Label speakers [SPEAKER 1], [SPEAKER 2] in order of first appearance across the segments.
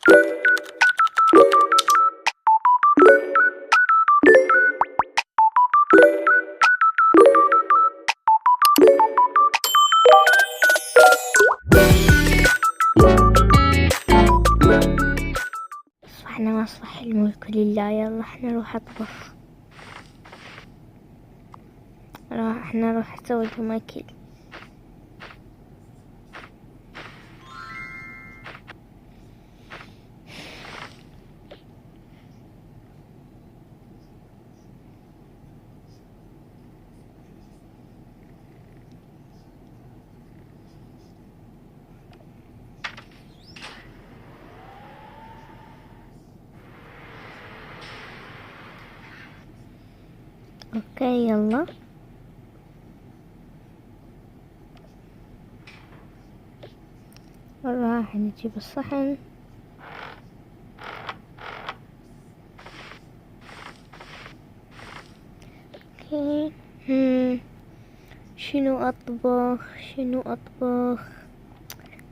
[SPEAKER 1] أصبحنا وأصبح الملك لله. يلا احنا نروح أطبخ. احنا نروح نسوي لهم أكل. اوكي يلا. راح نجيب الصحن. اوكي. شنو اطبخ؟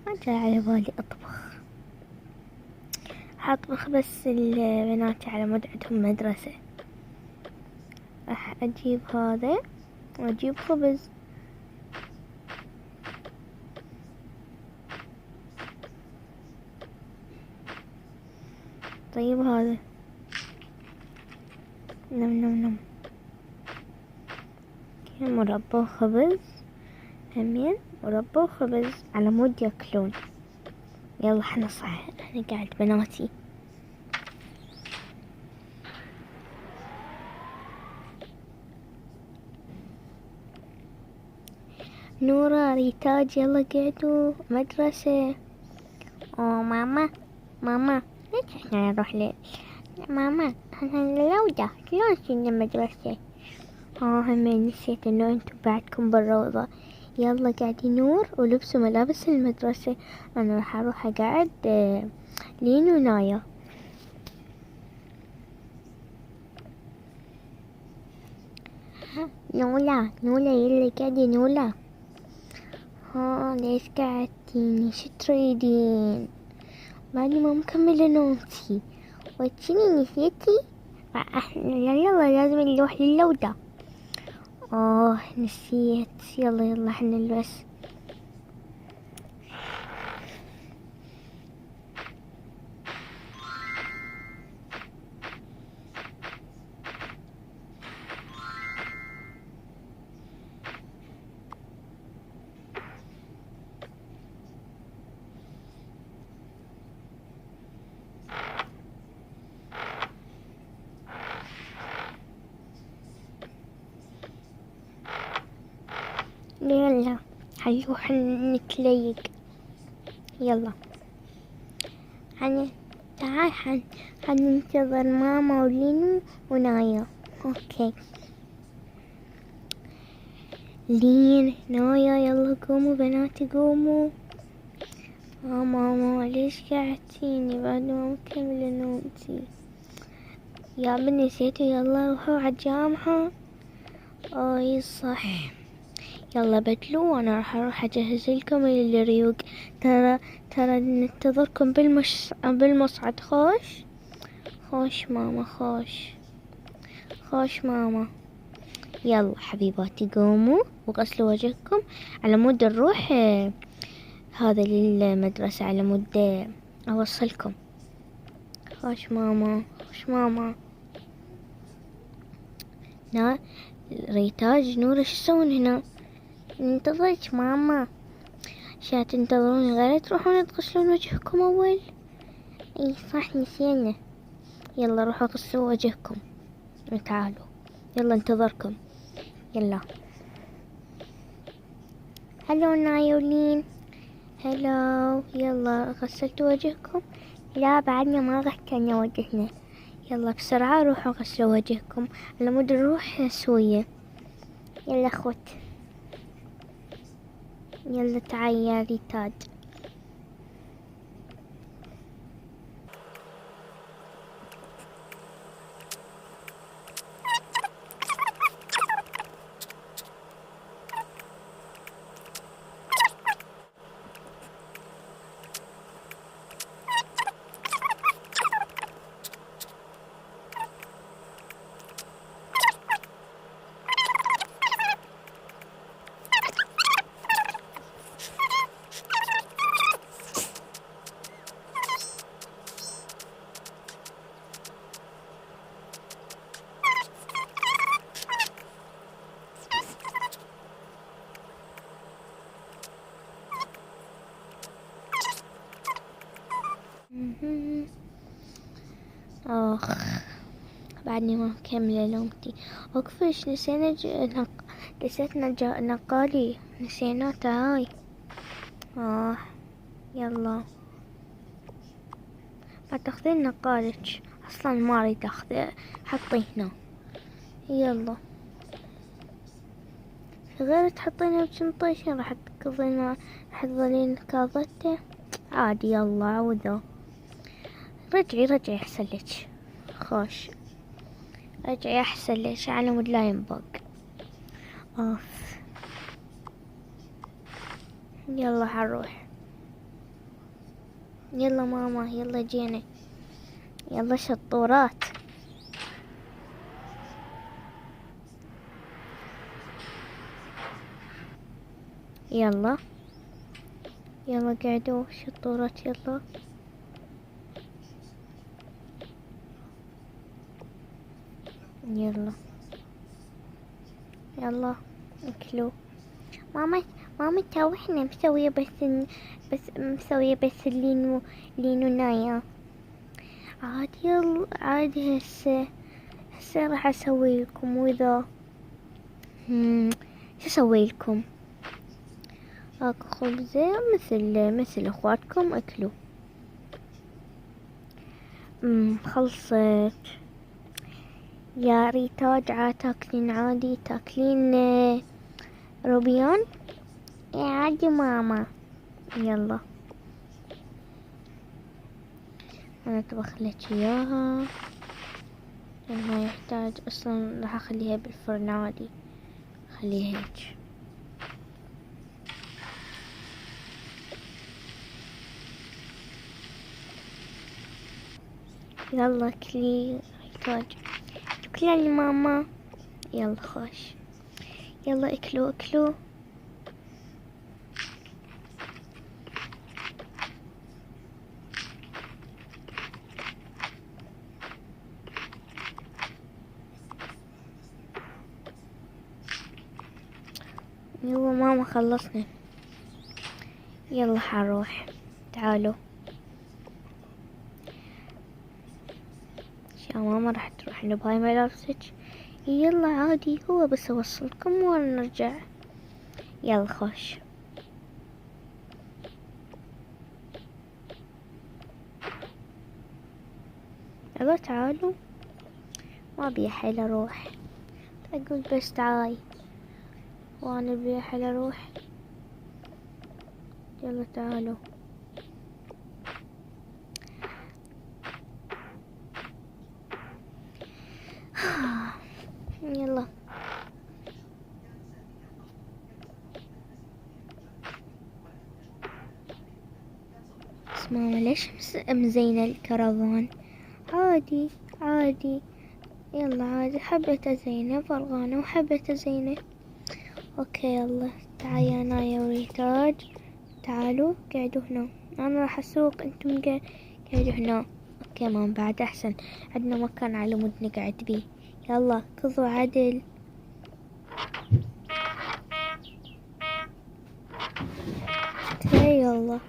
[SPEAKER 1] ما جاء على بالي اطبخ. حاطبخ بس البنات على مود عندهم مدرسة. راح اجيب هذا واجيب خبز. طيب هذا نم مربى وخبز. همين مربى وخبز على مود ياكلون. يلا احنا صح احنا قاعد بناتي. نورا ريتاج يلا قعدوا مدرسة. ماما ليش احنا نروح ماما احنا لوجة شلون شلنا مدرسة؟ همين نسيت انه انتو بعدكم بالروضة. يلا قاعدي نور ولبسوا ملابس المدرسة. انا راح اروح اقعد لين ونايا. نولا يلا قاعدي نولا. ليش قعدتيني؟ شو تريدين؟ بعدي ما مكملة نومتي وتشيني نسيتي. يلا لازم نروح للوضة. نسيت. يلا احنا نلبس. يلا حنروح نتليق. يلا تعال حننتظر ماما ولينو ونايا. اوكي لين نايا يلا قوموا بناتي قوموا. ماما ليش قعدتيني بعد ما مكملة نومتي؟ يا بني نسيتوا يلا روحوا عالجامعة. اي صح. يلا بدلوا وانا راح اروح اجهز لكم الريوق. ترى ننتظركم بالمصعد. خوش ماما خوش ماما. يلا حبيباتي قوموا وغسلوا وجهكم على مود نروح هذا للمدرسة على مود اوصلكم. خوش ماما. ريتاج نور ايش تسوون هنا؟ ننتظرك ماما. شا تنتظرون غير تروحون تغسلون وجهكم اول؟ اي صح نسينا. يلا روحوا غسلوا وجهكم وتعالوا. يلا انتظركم. يلا هلو نايولين. هلو يلا غسلتوا وجهكم؟ لا بعدنا ما غسلنا وجهنا. يلا بسرعة روحوا غسلوا وجهكم على مود نروح سوية. يلا خوت يلا تعال يا ريتاج. مهم. آخ، بعدني ما مكملة لومتي. أكفش نسينا نسيتنا نقالي، نسينا تعاي. يلا، ما تاخذين نقالك، أصلا ما أريد أخذ، حطي هنا. يلا، غير تحطينها بشنطتك راح تقضين، راح تظلين كاظته عادي. يلا عوذا، رجعي أحسن لك. خوش، رجعي أحسن لك على مود لا ينبق. أوف، يلا حنروح. يلا ماما، يلا جينا، يلا شطورات. يلا يلا قعدوا شطورات. يلا يلا يلا اكلوا. ماما، ماما تو احنا مسوية بس مسوية بس اللينو نايا. عادي، يلا عادي. هسه راح اسوي لكم. واذا شو اسوي لكم؟ اكو خبزة مثل اخواتكم. اكلوا. خلصت يا ريتاج. تاكلين عادي؟ تاكلين روبيان؟ عادي ماما. يلا انا اطبخ لك اياها، لانها يحتاج اصلا. راح اخليها بالفرن عادي، خليها هيك. يلا كلي ريتاج، كلي يا ماما. يلا خوش، يلا اكلوا. يلا ماما خلصنا. يلا حنروح، تعالوا. يا ماما راح تروح بهاي ملابسك. يلا عادي، هو بس اوصلكم ونرجع. يلا خوش. يلا تعالوا، ما بي حيل اروح. اقول بس تعاي وانا بي حيل اروح. يلا تعالوا. يلا بس ماما ليش مزينة الكرفان؟ عادي عادي، يلا عادي. حبيت ازينه فرغانة وحبيت ازينه. اوكي يلا، تعال يا نايا وريتاج، تعالوا قعدوا هنا. انا راح اسوق، انتم قعدوا هنا. اوكي ماما، بعد احسن، عندنا مكان على مود نقعد بيه. يلا كضوا عدل. اوكي يلا.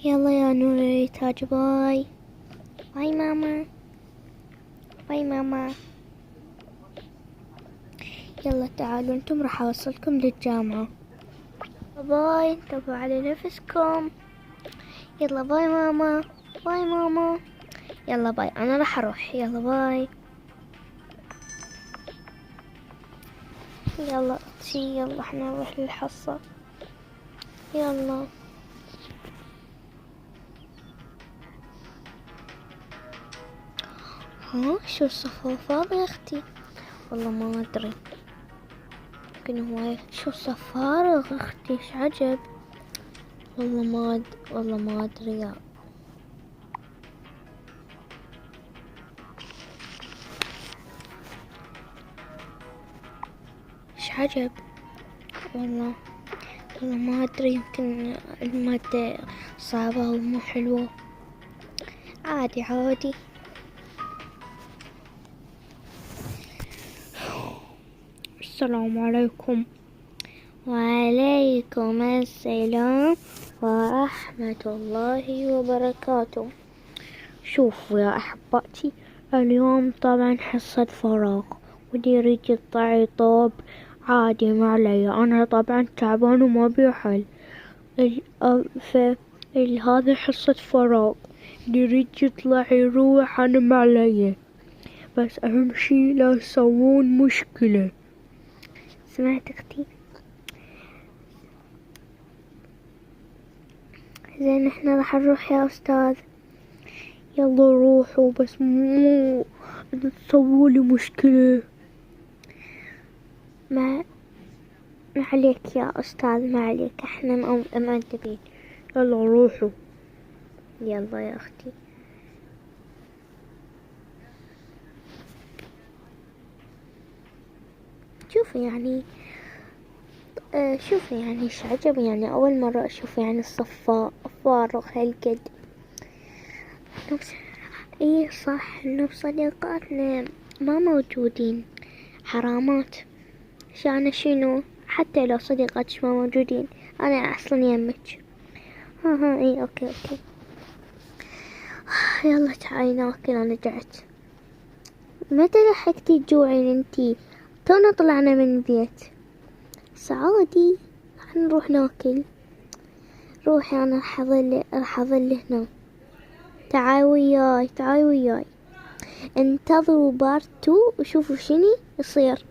[SPEAKER 1] يلا يا نور ريتاج، باي. باي ماما، باي ماما. يلا تعالوا، انتم راح اوصلكم للجامعة. باي، انتبهوا على نفسكم. يلا باي ماما، باي ماما. يلا باي، انا راح اروح. يلا باي. يلا يلا احنا نروح للحصة. يلا شو الصفوفات يا اختي؟ والله ما ادري، يمكن هو شو الصفارغ اختي. ايش عجب، والله ما ادري يا. ايش عجب، والله ما ادري. يمكن المادة صعبة ومو حلوة. عادي. السلام عليكم. وعليكم السلام ورحمة الله وبركاته. شوفوا يا أحبتي، اليوم طبعا حصة فراغ، ودي أريد يطلعي طوب عادي ما علي، أنا طبعا تعبان وما بي حل. هذه حصة فراغ، اللي يريد يطلع يروح أنا ما علي، بس أهم شي لا تسوون مشكلة. سمعت أختي؟ زين احنا راح نروح يا أستاذ. يلا روحوا، بس مو تسوولي مشكلة. ما عليك يا أستاذ، ما عليك، احنا مؤدبين. يلا روحوا. يلا يا أختي. شوفي يعني ايش عجب، يعني أول مرة أشوف يعني الصف فارغ هالقد. ايه صح، انه صديقاتنا ما موجودين، حرامات. عشان شنو؟ حتى لو صديقاتش ما موجودين انا اصلا يمك. ها ايه اوكي. يلا تعالي ناكل، انا جعت. متى لحقتي تجوعين انتي؟ تونا طلعنا من البيت. سعودي، راح نروح ناكل. روحي، انا راح اظل هنا. تعالي وياي. انتظروا بارت 2 وشوفوا شني يصير.